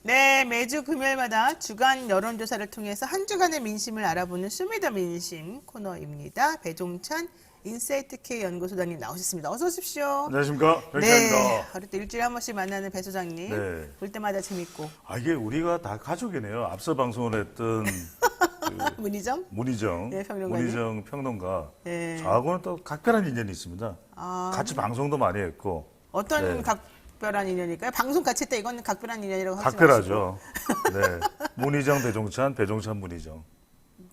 네, 매주 금요일마다 주간 여론조사를 통해서 한 주간의 민심을 알아보는 쇼미더민심 코너입니다. 배종찬 인사이트K 연구소장님 나오셨습니다. 어서 오십시오. 안녕하십니까. 네, 백장입니다. 하루 또 일주일에 한 번씩 만나는 배 소장님. 네. 볼 때마다 재밌고. 이게 우리가 다 가족이네요. 앞서 방송을 했던 문희정? 문희정, 네, 평론가님. 문희정 평론가. 네. 저하고는 또 각별한 인연이 있습니다. 아, 같이 방송도 많이 했고. 어떤 네. 각별한 인연일까요? 방송 같이 했다 이건 각별한 인연이라고 하지 각별하죠. 네. 문희정, 배종찬, 배종찬, 문희정. 마시고.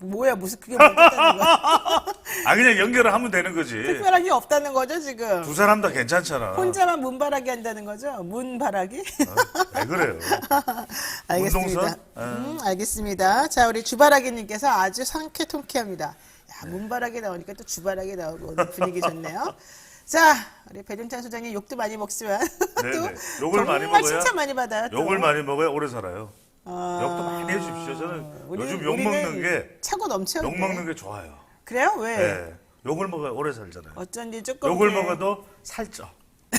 뭐야, 무슨 그게 뭐겠다는 거야? 그냥 연결을 하면 되는 거지. 특별한 게 없다는 거죠, 지금? 두 사람 다 괜찮잖아. 혼자만 문바라기 한다는 거죠? 문바라기? 왜 그래요? 알겠습니다. 문동선? 알겠습니다. 자, 우리 주바라기님께서 아주 상쾌 통쾌합니다. 야, 문바라기 나오니까 또 주바라기 나오고 오늘 분위기 좋네요. 자, 우리 배종찬 소장님 욕도 많이 먹지만 또 네네. 욕을 많이 정말 먹어야 칭찬 많이 받아요. 또. 욕을 많이 먹어야 오래 살아요. 아, 욕도 많이 해주십시오. 저는 요즘 욕 우리는 먹는 게, 차고 넘쳐요. 욕 먹는 게 좋아요. 그래요? 왜? 네. 욕을 먹어야 오래 살잖아요. 어쩐지 조금 욕을 이렇게 먹어도 살쪄. 네.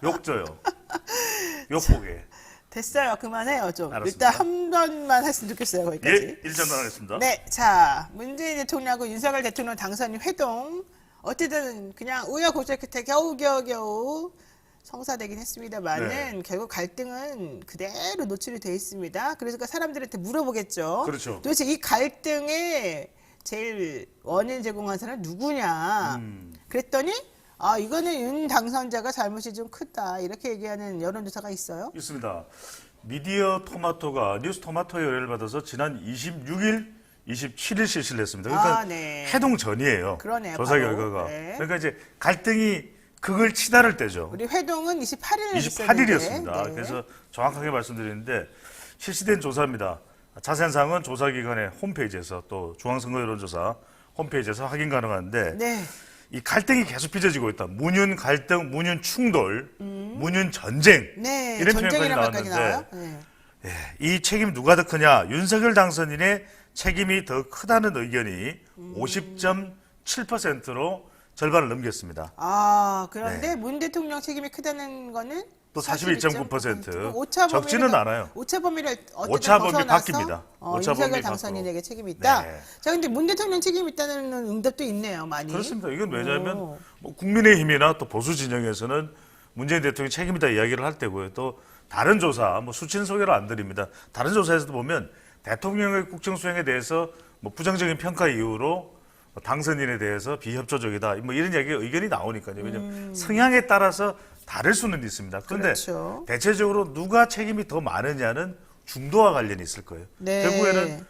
욕줘요. 욕보게. 됐어요. 그만해요. 좀 알았습니다. 일단 한 번만 했으면 좋겠어요. 거기까지. 예, 일전당하겠습니다. 네, 자, 문재인 대통령하고 윤석열 대통령 당선인 회동 어쨌든 그냥 우여곡절 끝에 겨우 성사되긴 했습니다만은 네. 결국 갈등은 그대로 노출이 돼 있습니다. 그래서 사람들한테 물어보겠죠. 그렇죠. 도대체 이 갈등의 제일 원인 제공한 사람은 누구냐. 그랬더니 이거는 윤 당선자가 잘못이 좀 크다. 이렇게 얘기하는 여론조사가 있어요. 있습니다. 미디어 토마토가 뉴스 토마토 의뢰를 받아서 지난 26일, 27일 실시를 했습니다. 그러니까 네. 해동 전이에요. 그러네요, 조사 바로. 결과가. 네. 그러니까 이제 갈등이 극을 치달을 때죠. 우리 회동은 28일에 28일이었습니다. 네. 그래서 정확하게 말씀드리는데 실시된 조사입니다. 자세한 사항은 조사기관의 홈페이지에서 또 중앙선거여론조사 홈페이지에서 확인 가능한데 네. 이 갈등이 계속 빚어지고 있다. 문윤 갈등, 문윤 충돌, 문윤 전쟁 네. 이런 표현까지 전쟁이란 말까지 나와요. 나왔는데 네. 이 책임이 누가 더 크냐? 윤석열 당선인의 책임이 더 크다는 의견이 50.7%로 절반을 넘겼습니다. 그런데 네. 문 대통령 책임이 크다는 거는 또 42.9%. 오차 적지는 않아요. 오차 범위를 어쨌든 오차 범위 벗어나서 바뀝니다. 오차 윤석열 범위 당선인에게 책임이 있다. 네. 자, 근데 문 대통령 책임이 있다는 응답도 있네요, 많이. 그렇습니다. 이건 왜냐하면 오. 뭐 국민의힘이나 또 보수 진영에서는 문재인 대통령이 책임이다 이야기를 할 때고요. 또 다른 조사, 뭐 수치는 소개를 안 드립니다. 다른 조사에서도 보면 대통령의 국정 수행에 대해서 뭐 부정적인 평가 이후로 당선인에 대해서 비협조적이다. 뭐 이런 의견이 나오니까요. 왜냐하면 성향에 따라서 다를 수는 있습니다. 그런데 그렇죠. 대체적으로 누가 책임이 더 많으냐는 중도와 관련이 있을 거예요. 네. 결국에는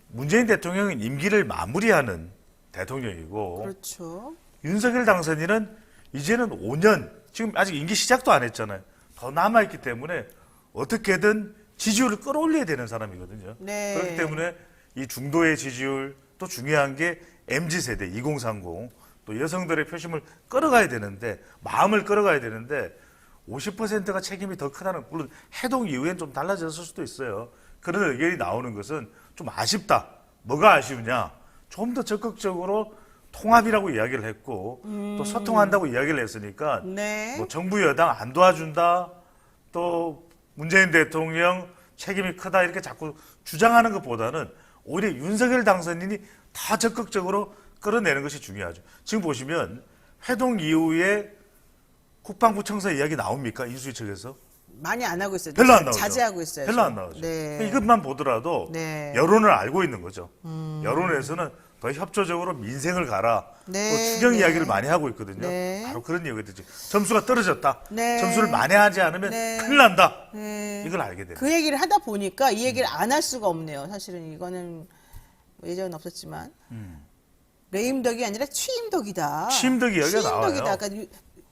문재인 대통령은 임기를 마무리하는 대통령이고 그렇죠. 윤석열 당선인은 이제는 5년, 지금 아직 임기 시작도 안 했잖아요. 더 남아있기 때문에 어떻게든 지지율을 끌어올려야 되는 사람이거든요. 네. 그렇기 때문에 이 중도의 지지율, 또 중요한 게 MZ세대 2030, 또 여성들의 표심을 끌어가야 되는데, 마음을 끌어가야 되는데 50%가 책임이 더 크다는, 물론 해동 이후엔 좀 달라졌을 수도 있어요. 그런 의견이 나오는 것은 좀 아쉽다. 뭐가 아쉬우냐? 좀 더 적극적으로 통합이라고 이야기를 했고 또 소통한다고 이야기를 했으니까 네. 뭐 정부 여당 안 도와준다, 또 문재인 대통령 책임이 크다 이렇게 자꾸 주장하는 것보다는 오히려 윤석열 당선인이 더 적극적으로 끌어내는 것이 중요하죠. 지금 보시면 회동 이후에 국방부 청사 이야기 나옵니까? 인수위 측에서? 많이 안 하고 있어요. 별로 안 나오죠. 자제하고 있어요. 별로 안 나오죠. 네. 이것만 보더라도 네. 여론을 알고 있는 거죠. 여론에서는 더 협조적으로 민생을 가라. 네, 또 추경 네. 이야기를 많이 하고 있거든요. 네. 바로 그런 얘기들이죠. 점수가 떨어졌다. 네. 점수를 만회하지 않으면 네. 큰일 난다. 네. 이걸 알게 됩니다. 그 얘기를 하다 보니까 이 얘기를 안 할 수가 없네요. 사실은 이거는 예전은 없었지만 레임덕이 아니라 취임덕이다. 취임덕 이야기가 나와요. 그러니까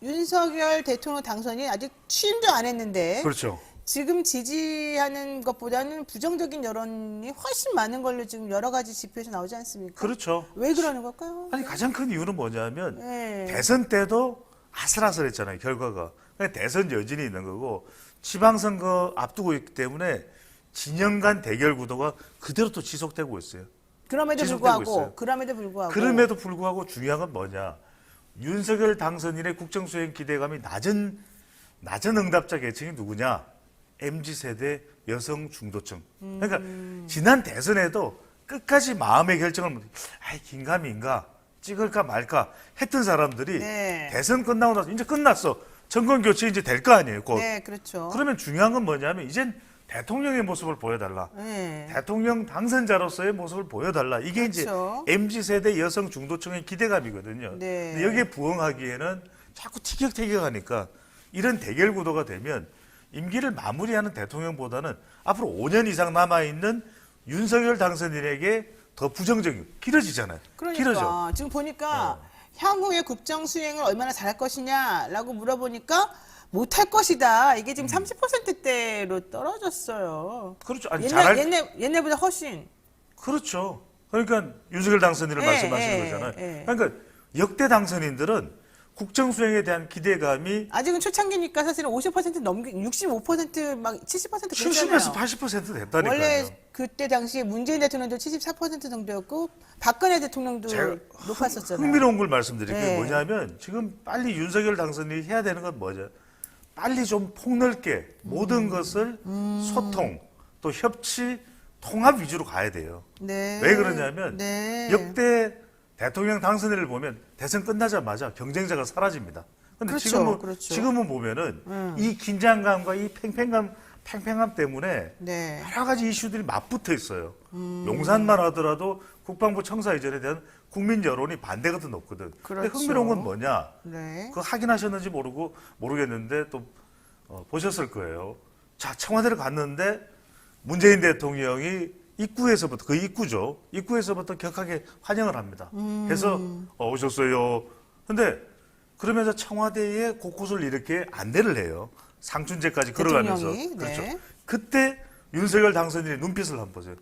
윤석열 대통령 당선이 아직 취임도 안 했는데 그렇죠. 지금 지지하는 것보다는 부정적인 여론이 훨씬 많은 걸로 지금 여러 가지 지표에서 나오지 않습니까? 그렇죠. 왜 그러는 걸까요? 아니 가장 큰 이유는 뭐냐면 네. 대선 때도 아슬아슬했잖아요. 결과가. 그러니까 대선 여진이 있는 거고 지방선거 앞두고 있기 때문에 진영 간 대결 구도가 그대로 또 지속되고 있어요. 그럼에도 지속되고 불구하고 있어요. 그럼에도 불구하고 중요한 건 뭐냐. 윤석열 당선인의 국정수행 기대감이 낮은 응답자 계층이 누구냐. MZ세대 여성 중도층. 그러니까 지난 대선에도 끝까지 마음의 결정을 못, 아이 긴가민가 찍을까 말까 했던 사람들이 네. 대선 끝나고 나서 이제 끝났어. 정권 교체 이제 될 거 아니에요. 곧. 네, 그렇죠. 그러면 중요한 건 뭐냐면 이젠 대통령의 모습을 보여달라. 네. 대통령 당선자로서의 모습을 보여달라. 이게 그렇죠. 이제 MZ세대 여성 중도층의 기대감이거든요. 네. 근데 여기에 부응하기에는 자꾸 티격태격하니까 이런 대결 구도가 되면 임기를 마무리하는 대통령보다는 앞으로 5년 이상 남아있는 윤석열 당선인에게 더 부정적이고 길어지잖아요. 그러니까 길어져. 지금 보니까 향후의 국정 수행을 얼마나 잘할 것이냐라고 물어보니까 못할 것이다. 이게 지금 30%대로 떨어졌어요. 그렇죠. 아니, 옛날보다 훨씬. 그렇죠. 그러니까 윤석열 당선인을 예, 말씀하시는 예, 거잖아요. 예. 그러니까 역대 당선인들은 국정 수행에 대한 기대감이 아직은 초창기니까 사실은 50% 넘기 65%막 70% 70에서 그랬잖아요. 80% 됐다니까요. 원래 그때 당시에 문재인 대통령도 74% 정도였고 박근혜 대통령도 제가 높았었잖아요. 흥미로운 걸 말씀드릴게요. 네. 뭐냐면 지금 빨리 윤석열 당선인이 해야 되는 건 뭐죠? 빨리 좀 폭넓게 모든 것을 소통, 또 협치, 통합 위주로 가야 돼요. 네. 왜 그러냐면 네. 역대 대통령 당선인을 보면 대선 끝나자마자 경쟁자가 사라집니다. 근데 그렇죠, 지금은 보면은 이 긴장감과 이 팽팽함 때문에 네. 여러 가지 이슈들이 맞붙어 있어요. 용산만 하더라도 국방부 청사 이전에 대한 국민 여론이 반대가 더 높거든. 근데 그렇죠. 흥미로운 건 뭐냐? 네. 그거 확인하셨는지 모르겠는데 또 보셨을 거예요. 자, 청와대를 갔는데 문재인 대통령이 입구에서부터 그 입구죠. 입구에서부터 격하게 환영을 합니다. 해서 오셨어요. 근데 그러면서 청와대에 곳곳을 이렇게 안내를 해요. 상춘제까지 걸어가면서. 대통령이, 그렇죠. 네. 그때 윤석열 당선인의 눈빛을 한번 보세요.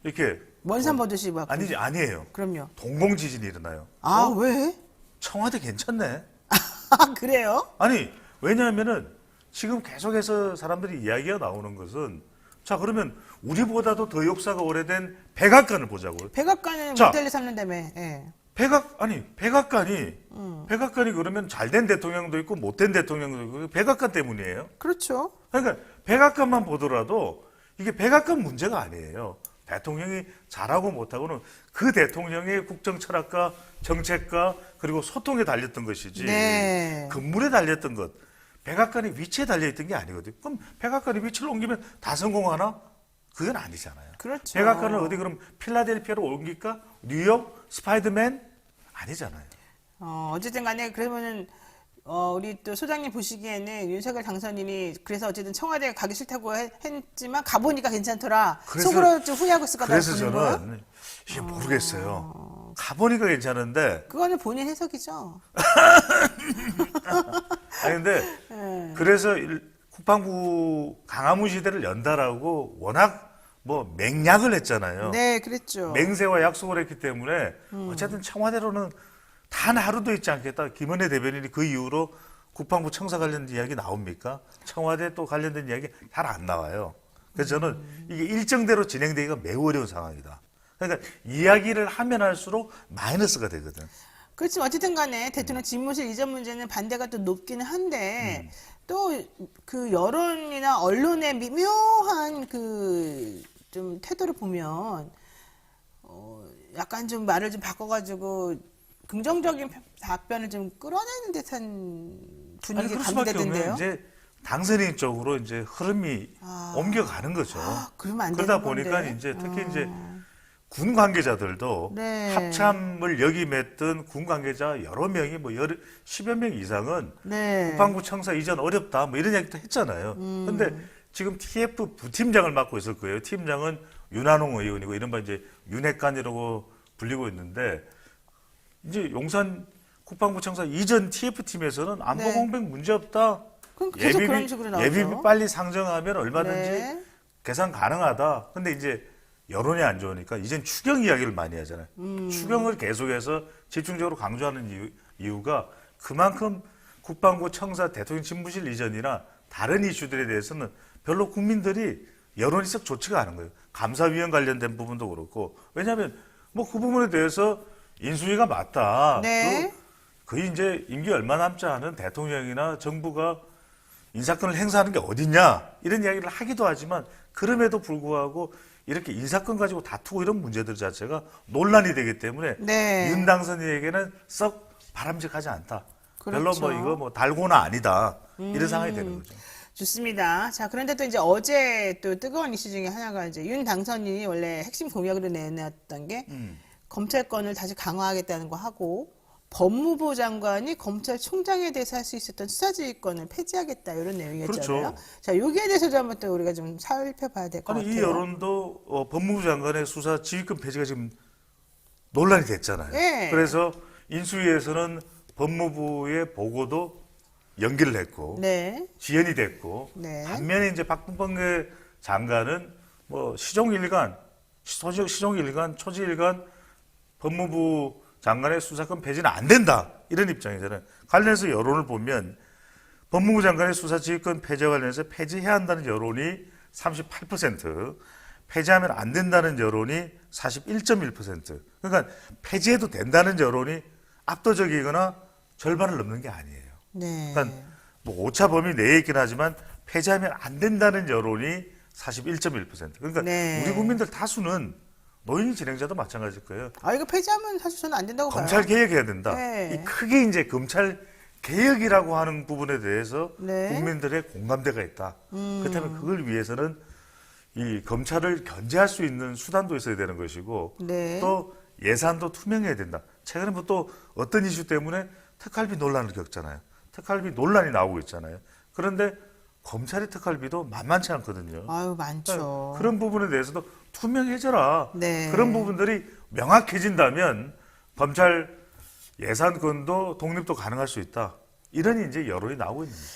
이렇게 원산 보듯이 막. 아니에요. 그럼요. 동공 지진이 일어나요. 아, 왜? 청와대 괜찮네. 아, 그래요? 아니 왜냐하면은 지금 계속해서 사람들이 이야기가 나오는 것은 자 그러면 우리보다도 더 역사가 오래된 백악관을 보자고요. 백악관은 자. 모델을 삼는다며. 예. 백악관이 그러면 잘된 대통령도 있고 못된 대통령도 있고 백악관 때문이에요. 그렇죠. 그러니까 백악관만 보더라도 이게 백악관 문제가 아니에요. 대통령이 잘하고 못하고는 그 대통령의 국정 철학과 정책과 그리고 소통에 달렸던 것이지 네. 건물에 달렸던 것 백악관의 위치에 달려있던 게 아니거든요. 그럼 백악관의 위치를 옮기면 다 성공하나? 그건 아니잖아요. 그렇죠. 백악관을 어디 그럼 필라델피아로 옮길까? 뉴욕? 스파이더맨? 아니잖아요. 어쨌든 간에 그러면은 우리 또 소장님 보시기에는 윤석열 당선인이 그래서 어쨌든 청와대 가기 싫다고 했지만 가보니까 괜찮더라. 그래서- 속으로 좀 후회하고 있을까 봐 그래서 보는 거예요? 저는 이게 모르겠어요. 가보니까 괜찮은데 그거는 본인 해석이죠. 아니 근데 네. 그래서 국방부 강화문 시대를 연다라고 워낙 뭐 맹약을 했잖아요. 네, 그랬죠. 맹세와 약속을 했기 때문에 어쨌든 청와대로는 단 하루도 있지 않겠다. 김은혜 대변인이 그 이후로 국방부 청사 관련된 이야기 나옵니까? 청와대 또 관련된 이야기 잘 안 나와요. 그래서 저는 이게 일정대로 진행되기가 매우 어려운 상황이다. 그러니까 이야기를 하면 할수록 마이너스가 되거든. 그렇지만 어쨌든 간에 대통령 집무실 이전 문제는 반대가 또 높기는 한데 또 그 여론이나 언론의 미묘한 그 좀 태도를 보면 약간 좀 말을 좀 바꿔가지고 긍정적인 답변을 좀 끌어내는 듯한 분위기가 그럴 수밖에 감지되던데요. 없는 이제 당선인 쪽으로 이제 흐름이 옮겨가는 거죠. 그러면 안 그러다 되는 보니까 건데. 이제 특히 이제 군 관계자들도 네. 합참을 역임했던 군 관계자 여러 명이 뭐 10여 명 이상은 네. 국방부 청사 이전 어렵다 뭐 이런 얘기도 했잖아요. 근데 지금 TF 부팀장을 맡고 있을 거예요. 팀장은 윤한홍 의원이고 이른바 이제 윤핵관이라고 불리고 있는데 이제 용산 국방부 청사 이전 TF팀에서는 안보 네. 공백 문제 없다. 그럼 계속 그런 식으로 나오죠. 예비비 빨리 상정하면 얼마든지 네. 계산 가능하다. 근데 이제 여론이 안 좋으니까 이젠 추경 이야기를 많이 하잖아요. 추경을 계속해서 집중적으로 강조하는 이유가 그만큼 국방부 청사 대통령 집무실 이전이나 다른 이슈들에 대해서는 별로 국민들이 여론이 썩 좋지가 않은 거예요. 감사위원 관련된 부분도 그렇고 왜냐하면 뭐 그 부분에 대해서 인수위가 맞다. 네. 거의 이제 임기 얼마 남지 않은 대통령이나 정부가 인사권을 행사하는 게 어딨냐 이런 이야기를 하기도 하지만 그럼에도 불구하고 이렇게 인사권 가지고 다투고 이런 문제들 자체가 논란이 되기 때문에 네. 윤 당선인에게는 썩 바람직하지 않다. 별로 그렇죠. 뭐 이거 뭐 달고나 아니다 이런 상황이 되는 거죠. 좋습니다. 자, 그런데 또 이제 어제 또 뜨거운 이슈 중에 하나가 이제 윤 당선인이 원래 핵심 공약으로 내놨던 게 검찰권을 다시 강화하겠다는 거 하고 법무부 장관이 검찰총장에 대해서 할 수 있었던 수사지휘권을 폐지하겠다 이런 내용이었잖아요. 그렇죠. 자, 여기에 대해서도 한번 또 우리가 좀 살펴봐야 될 것 아니 같아요. 이 여론도 법무부 장관의 수사 지휘권 폐지가 지금 논란이 됐잖아요. 예. 그래서 인수위에서는 법무부의 보고도 연기를 했고 네. 지연이 됐고 네. 반면에 이제 박범계 장관은 뭐 시종일관 초지일관 법무부 장관의 수사권 폐지는 안 된다 이런 입장이잖아요. 관련해서 여론을 보면 법무부 장관의 수사지휘권 폐지와 관련해서 폐지해야 한다는 여론이 38%, 폐지하면 안 된다는 여론이 41.1%. 그러니까 폐지해도 된다는 여론이 압도적이거나 절반을 넘는 게 아니에요. 네. 그러니까 뭐 오차 범위 내에 있긴 하지만 폐지하면 안 된다는 여론이 41.1%. 그러니까 네. 우리 국민들 다수는 노인 진행자도 마찬가지일 거예요. 아, 이거 폐지하면 사실 저는 안 된다고 검찰 봐요. 개혁해야 된다. 네. 이 크게 이제 검찰 개혁이라고 하는 부분에 대해서 네. 국민들의 공감대가 있다. 그렇다면 그걸 위해서는 이 검찰을 견제할 수 있는 수단도 있어야 되는 것이고 네. 또 예산도 투명해야 된다. 최근에 뭐 또 어떤 이슈 때문에 특활비 논란을 겪잖아요. 특활비 논란이 나오고 있잖아요. 그런데 검찰의 특활비도 만만치 않거든요. 아유, 많죠. 그런 부분에 대해서도 투명해져라. 네. 그런 부분들이 명확해진다면 검찰 예산권도 독립도 가능할 수 있다. 이런 이제 여론이 나오고 있는 거죠.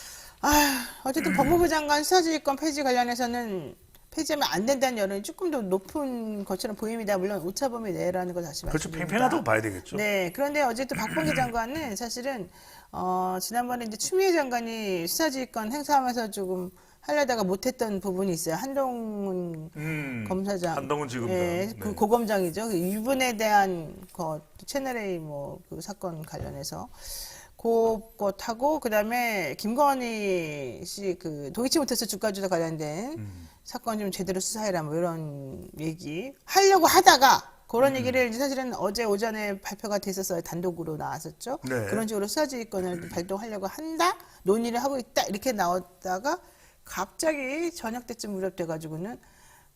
어쨌든 법무부 장관 수사지휘권 폐지 관련해서는 폐지하면 안 된다는 여론이 조금 더 높은 것처럼 보입니다. 물론 오차범위 내라는 걸 다시 그렇죠. 말씀드립니다. 팽팽하다고 봐야 되겠죠. 네. 그런데 어쨌든 박범계 장관은 사실은 지난번에 이제 추미애 장관이 수사지휘권 행사하면서 조금 하려다가 못했던 부분이 있어요. 한동훈 검사장, 한동훈 지검장. 예, 그 네. 고검장이죠. 그 유분에 대한 채널 A 뭐 그 사건 관련해서 그것하고 그다음에 김건희 씨 그 도이치모터스 주가 조작 관련된 사건 좀 제대로 수사해라 뭐 이런 얘기 하려고 하다가 그런 얘기를 이제 사실은 어제 오전에 발표가 됐었어요. 단독으로 나왔었죠. 네. 그런 식으로 수사지휘권을 발동하려고 한다, 논의를 하고 있다 이렇게 나왔다가 갑자기 저녁 때쯤 무렵돼가지고는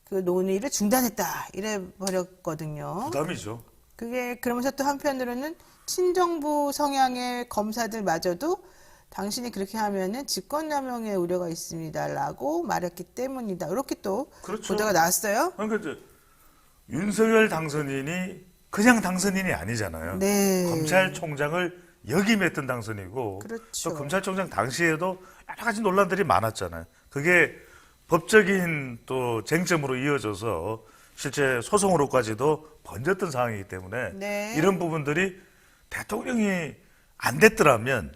그 논의를 중단했다 이래 버렸거든요. 부담이죠. 그게 그러면서 또 한편으로는 친정부 성향의 검사들마저도 당신이 그렇게 하면은 직권남용의 우려가 있습니다라고 말했기 때문이다. 이렇게 또 그렇죠. 보도가 나왔어요. 그러니까 이제 윤석열 당선인이 그냥 당선인이 아니잖아요. 네. 검찰총장을 역임했던 당선이고 그렇죠. 또 검찰총장 당시에도 여러 가지 논란들이 많았잖아요. 그게 법적인 또 쟁점으로 이어져서 실제 소송으로까지도 번졌던 상황이기 때문에 네. 이런 부분들이 대통령이 안 됐더라면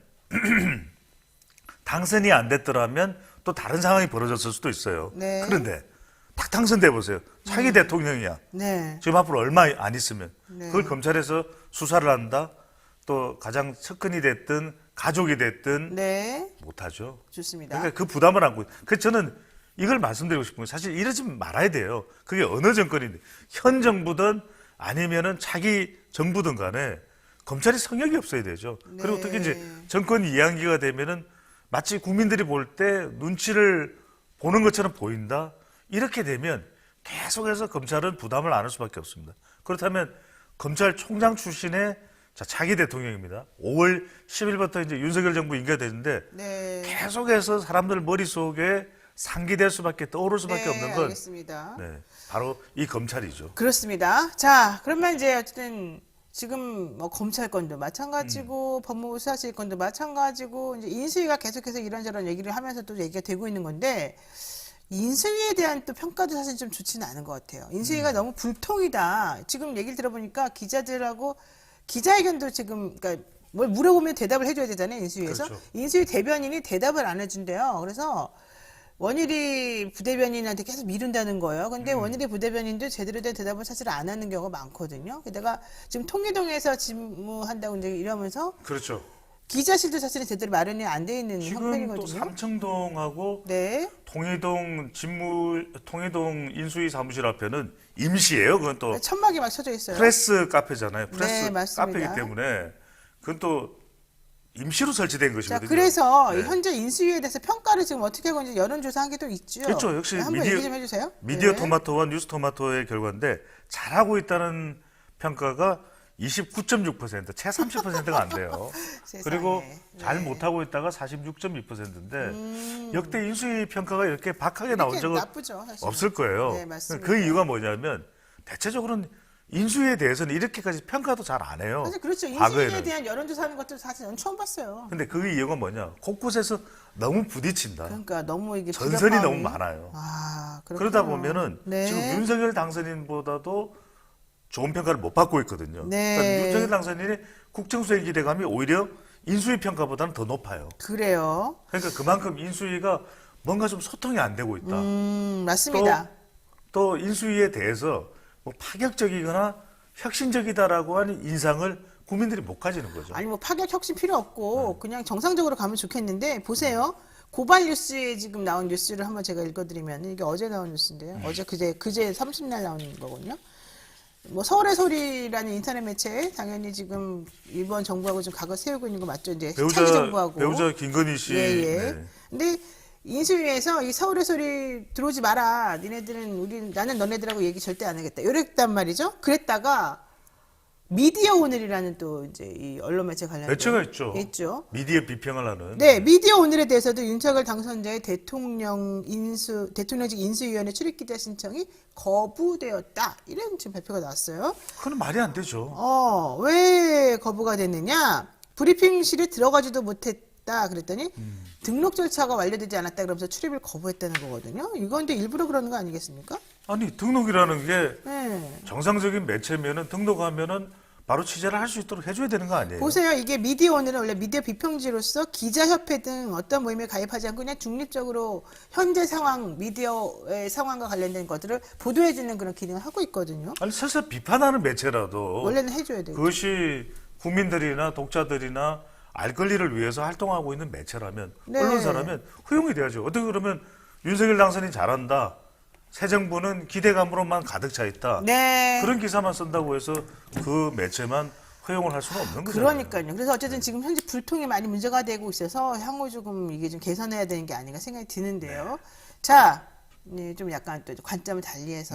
당선이 안 됐더라면 또 다른 상황이 벌어졌을 수도 있어요. 네. 그런데 딱 당선돼 보세요. 차기 대통령이야. 네. 지금 앞으로 얼마 안 있으면 네. 그걸 검찰에서 수사를 한다. 또 가장 측근이 됐든 가족이 됐든 네. 못하죠. 좋습니다. 그러니까 그 부담을 안고. 그래서 저는 이걸 말씀드리고 싶은 건 사실 이러지 말아야 돼요. 그게 어느 정권인데 현 정부든 아니면은 차기 정부든 간에 검찰이 성역이 없어야 되죠. 그리고 네. 특히 이제 정권 2학기가 되면은 마치 국민들이 볼 때 눈치를 보는 것처럼 보인다. 이렇게 되면 계속해서 검찰은 부담을 안을 수밖에 없습니다. 그렇다면 검찰총장 출신의 차기 대통령입니다. 5월 10일부터 이제 윤석열 정부 임기가 되는데 네. 계속해서 사람들 머릿속에 상기될 수밖에 떠오를 수밖에 네, 없는 건 알겠습니다. 네, 바로 이 검찰이죠. 그렇습니다. 자, 그러면 이제 어쨌든 지금 뭐 검찰권도 마찬가지고 법무부 수사지휘권도 마찬가지고 이제 인수위가 계속해서 이런저런 얘기를 하면서 또 얘기가 되고 있는 건데 인수위에 대한 또 평가도 사실 좀 좋지는 않은 것 같아요. 인수위가 너무 불통이다. 지금 얘기를 들어보니까 기자들하고 기자회견도 지금 그러니까 뭘 물어보면 대답을 해줘야 되잖아요. 인수위에서. 그렇죠. 인수위 대변인이 대답을 안 해준대요. 그래서 원일이 부대변인한테 계속 미룬다는 거예요. 근데 원일이 부대변인도 제대로 된 대답을 사실 안 하는 경우가 많거든요. 게다가 지금 통일동에서 집무한다고 이제 이러면서 그렇죠. 기자실도 사실은 제대로 마련이 안 돼 있는 지금 또 형편이거든요. 삼청동하고 네. 통이동 인수위 사무실 앞에는 임시예요. 그건 또 천막이 막 쳐져 있어요. 프레스 카페잖아요. 프레스 네, 맞습니다. 카페이기 때문에 그건 또 임시로 설치된 자, 것이거든요. 그래서 네. 현재 인수위에 대해서 평가를 지금 어떻게 하고 있는지 여론조사한 게 또 있죠. 그렇죠. 역시 네, 한번 얘기 좀 해주세요. 미디어 네. 토마토와 뉴스 토마토의 결과인데 잘하고 있다는 평가가 29.6%, 채 30%가 안 돼요. 세상에. 그리고 잘 네. 못하고 있다가 46.2%인데 역대 인수위 평가가 이렇게 박하게 나온 이렇게 적은 나쁘죠, 사실. 없을 거예요. 네, 맞습니다. 그 이유가 뭐냐면 대체적으로는 인수위에 대해서는 이렇게까지 평가도 잘 안 해요. 사실 그렇죠. 인수위에 과거에는. 대한 여론조사하는 것도 사실 전 처음 봤어요. 근데 그 이유가 뭐냐? 곳곳에서 너무 부딪힌다. 그러니까 너무 이게 전선이 불협화음이- 너무 많아요. 아, 그렇구나. 그러다 보면은 네. 지금 윤석열 당선인보다도 좋은 평가를 못 받고 있거든요. 네. 그러니까 윤석열 당선인의 국정수행 기대감이 오히려 인수위 평가보다는 더 높아요. 그래요. 그러니까 그만큼 인수위가 뭔가 좀 소통이 안 되고 있다. 맞습니다. 또 인수위에 대해서 뭐 파격적이거나 혁신적이다라고 하는 인상을 국민들이 못 가지는 거죠. 아니 뭐 파격 혁신 필요 네. 없고 그냥 정상적으로 가면 좋겠는데 보세요. 고발 뉴스에 지금 나온 뉴스를 한번 제가 읽어드리면 이게 어제 나온 뉴스인데요. 어제 그제 30날 나온 거거든요. 뭐 서울의 소리라는 인터넷 매체 당연히 지금 이번 정부하고 좀 각을 세우고 있는 거 맞죠? 이제 차기 정부하고. 배우자 김건희 씨. 예. 네. 근데 인수위에서 이 서울의 소리 들어오지 마라. 니네들은 나는 너네들하고 얘기 절대 안 하겠다. 이랬단 말이죠. 그랬다가 미디어 오늘이라는 또 이제 이 언론 매체 관련된 매체가 있죠. 있죠. 미디어 비평을 하는. 네, 미디어 오늘에 대해서도 윤석열 당선자의 대통령직 인수위원회 출입 기자 신청이 거부되었다. 이런 지금 발표가 나왔어요. 그건 말이 안 되죠. 왜 거부가 됐느냐? 브리핑실에 들어가지도 못했다. 그랬더니 등록 절차가 완료되지 않았다. 그러면서 출입을 거부했다는 거거든요. 이건 근데 일부러 그러는 거 아니겠습니까? 아니 등록이라는 게 네. 정상적인 매체면은 등록하면은 바로 취재를 할 수 있도록 해줘야 되는 거 아니에요? 보세요. 이게 미디어 오늘은 원래 미디어 비평지로서 기자협회 등 어떤 모임에 가입하지 않고 그냥 중립적으로 현재 상황, 미디어의 상황과 관련된 것들을 보도해주는 그런 기능을 하고 있거든요. 아니 설사 비판하는 매체라도 원래는 해줘야 돼요. 그것이 국민들이나 독자들이나 알 권리를 위해서 활동하고 있는 매체라면 네. 언론사라면 허용이 돼야죠. 어떻게 그러면 윤석열 당선인 잘한다. 새 정부는 기대감으로만 가득 차 있다. 네. 그런 기사만 쓴다고 해서 그 매체만 허용을 할 수는 없는 거잖아요. 그러니까요. 그래서 어쨌든 지금 현재 불통이 많이 문제가 되고 있어서 향후 조금 이게 좀 개선해야 되는 게 아닌가 생각이 드는데요. 자, 네, 좀 약간 또 관점을 달리해서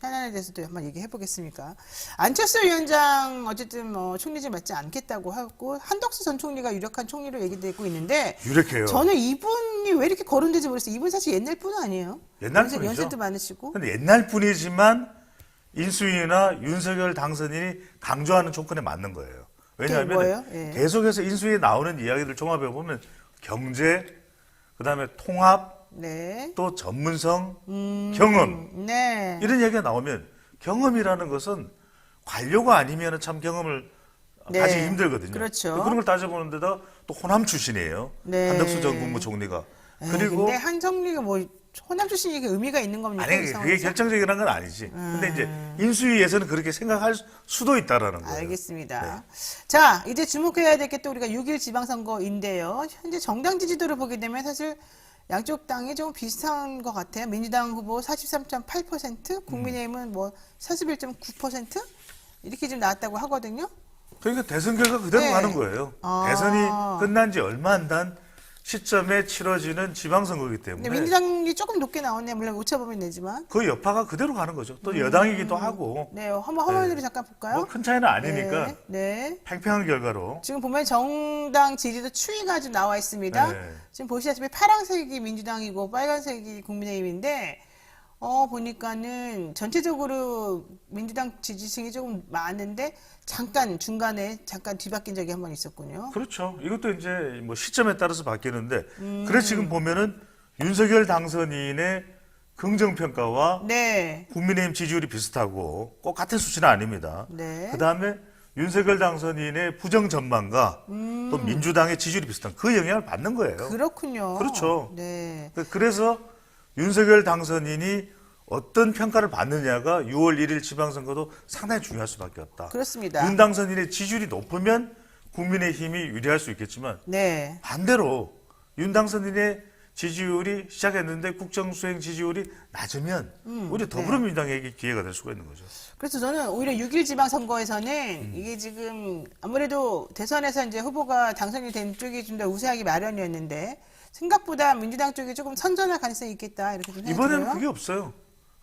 현안에 대해서도 한번 얘기해 보겠습니까? 안철수 위원장 어쨌든 뭐 총리직 맡지 않겠다고 하고 한덕수 전 총리가 유력한 총리로 얘기되고 있는데 유력해요. 저는 이분이 왜 이렇게 거론되지 모르겠어요. 이분 사실 옛날 분 아니에요? 옛날 분이죠. 연세도 많으시고. 근데 옛날 분이지만 인수위나 윤석열 당선인이 강조하는 조건에 맞는 거예요. 왜냐하면 뭐예요? 예. 계속해서 인수위에 나오는 이야기들 종합해 보면 경제, 그다음에 통합, 네. 또 전문성, 경험 네. 이런 얘기가 나오면 경험이라는 것은 관료가 아니면 참 경험을 네. 가지기 힘들거든요. 그렇죠. 그런 걸 따져보는 데다 또 호남 출신이에요. 네. 한덕수 전 국무총리가. 그리고 근데 한 총리가 뭐 호남 출신이 이게 의미가 있는 겁니까? 아니 이 그게 상황에서? 결정적이라는 건 아니지. 근데 이제 인수위에서는 그렇게 생각할 수도 있다라는 거예요. 알겠습니다. 자, 이제 주목해야 될 게 또 우리가 6일 지방선거인데요. 현재 정당 지지도를 보게 되면 사실 양쪽 당이 좀 비슷한 것 같아요. 민주당 후보 43.8%, 국민의힘은 뭐 41.9% 이렇게 지금 나왔다고 하거든요. 그러니까 대선 결과 그대로 네. 가는 거예요. 아. 대선이 끝난 지 얼마 안 된 시점에 치러지는 지방선거이기 때문에 근데 민주당이 조금 높게 나왔네요. 물론 오차범위 내지만. 그 여파가 그대로 가는 거죠. 또 여당이기도 하고 네, 한번 화면으로 잠깐 볼까요? 뭐 큰 차이는 아니니까 네, 네. 팽팽한 결과로 지금 보면 정당 지지도 추이가 좀 나와 있습니다. 네. 지금 보시다시피 파란색이 민주당이고 빨간색이 국민의힘인데 보니까는 전체적으로 민주당 지지층이 조금 많은데 잠깐 중간에 잠깐 뒤바뀐 적이 한 번 있었군요. 그렇죠. 이것도 이제 뭐 시점에 따라서 바뀌는데 그래서 지금 보면은 윤석열 당선인의 긍정평가와 네. 국민의힘 지지율이 비슷하고 꼭 같은 수치는 아닙니다. 네. 그다음에 윤석열 당선인의 부정 전망과 또 민주당의 지지율이 비슷한 그 영향을 받는 거예요. 그렇군요. 그렇죠. 네. 그래서 윤석열 당선인이 어떤 평가를 받느냐가 6월 1일 지방선거도 상당히 중요할 수밖에 없다. 그렇습니다. 윤 당선인의 지지율이 높으면 국민의힘이 유리할 수 있겠지만 네. 반대로 윤 당선인의 지지율이 시작했는데 국정수행 지지율이 낮으면 오히려 더불어민주당에게 기회가 될 수가 있는 거죠. 그래서 저는 오히려 6.1 지방선거에서는 이게 지금 아무래도 대선에서 이제 후보가 당선이 된 쪽이 좀 더 우세하기 마련이었는데 생각보다 민주당 쪽이 조금 선전할 가능성이 있겠다 이렇게 좀 생각이 이번에는 들어요. 그게 없어요.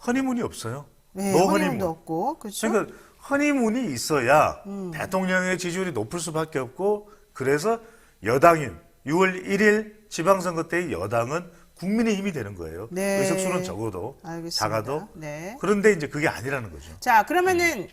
허니문이 없어요. 네, 노 허니문도 허니문. 없고 그렇죠. 그러니까 허니문이 있어야 대통령의 지지율이 높을 수밖에 없고 그래서 여당인 6월 1일 지방선거 때의 여당은 국민의힘이 되는 거예요. 네. 의석수는 적어도 알겠습니다. 작아도. 네. 그런데 이제 그게 아니라는 거죠. 자, 그러면은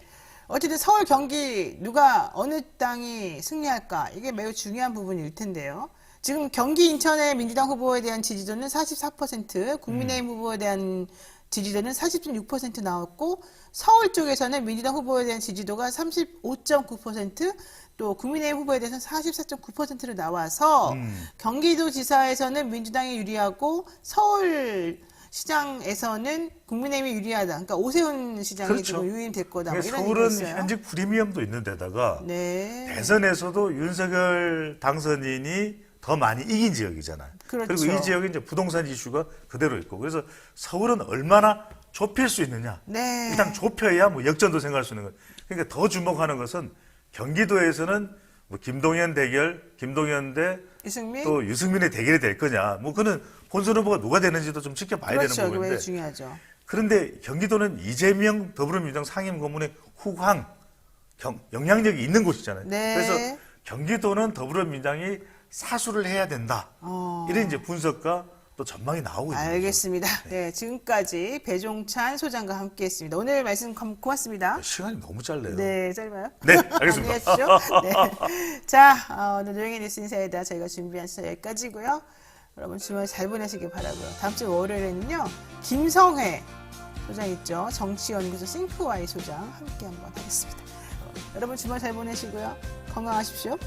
어쨌든 서울 경기 누가 어느 당이 승리할까 이게 매우 중요한 부분일 텐데요. 지금 경기 인천의 민주당 후보에 대한 지지도는 44%, 국민의힘 후보에 대한 지지도는 40.6% 나왔고 서울 쪽에서는 민주당 후보에 대한 지지도가 35.9%, 또 국민의힘 후보에 대해서는 44.9%로 나와서 경기도 지사에서는 민주당이 유리하고 서울 시장에서는 국민의힘이 유리하다. 그러니까 오세훈 시장이 그렇죠. 지금 유임될 거다. 뭐 이런 서울은 얘기가 있어요. 현직 프리미엄도 있는 데다가 네. 대선에서도 윤석열 당선인이 더 많이 이긴 지역이잖아요. 그렇죠. 리고 이 지역에 이제 부동산 이슈가 그대로 있고 그래서 서울은 얼마나 좁힐 수 있느냐. 네. 일단 좁혀야 뭐 역전도 생각할 수 있는 거예요. 그러니까 더 주목하는 것은 경기도에서는 뭐 김동연 대결, 김동연 대 유승민? 또 유승민의 대결이 될 거냐. 뭐 그는 본선 후보가 누가 되는지도 좀 지켜봐야 그렇죠. 되는 그게 부분인데. 매우 중요하죠. 그런데 경기도는 이재명 더불어민주당 상임고문의 후광, 영향력이 있는 곳이잖아요. 네. 그래서 경기도는 더불어민주당이 사수를 해야 된다. 이런 이제 분석과 또 전망이 나오고 있는 거죠. 알겠습니다. 네, 지금까지 배종찬 소장과 함께했습니다. 오늘 말씀 고맙습니다. 시간이 너무 짧네요. 네, 짧아요? 네, 알겠습니다. 안녕히 가십시오. 네. 자, 오늘 노영의 뉴스 인사이다 저희가 준비한 시간 여기까지고요. 여러분 주말 잘 보내시길 바라고요. 다음 주 월요일에는요, 김성회 소장 있죠. 정치연구소 싱크와이 소장 함께 한번 하겠습니다. 여러분 주말 잘 보내시고요. 건강하십시오.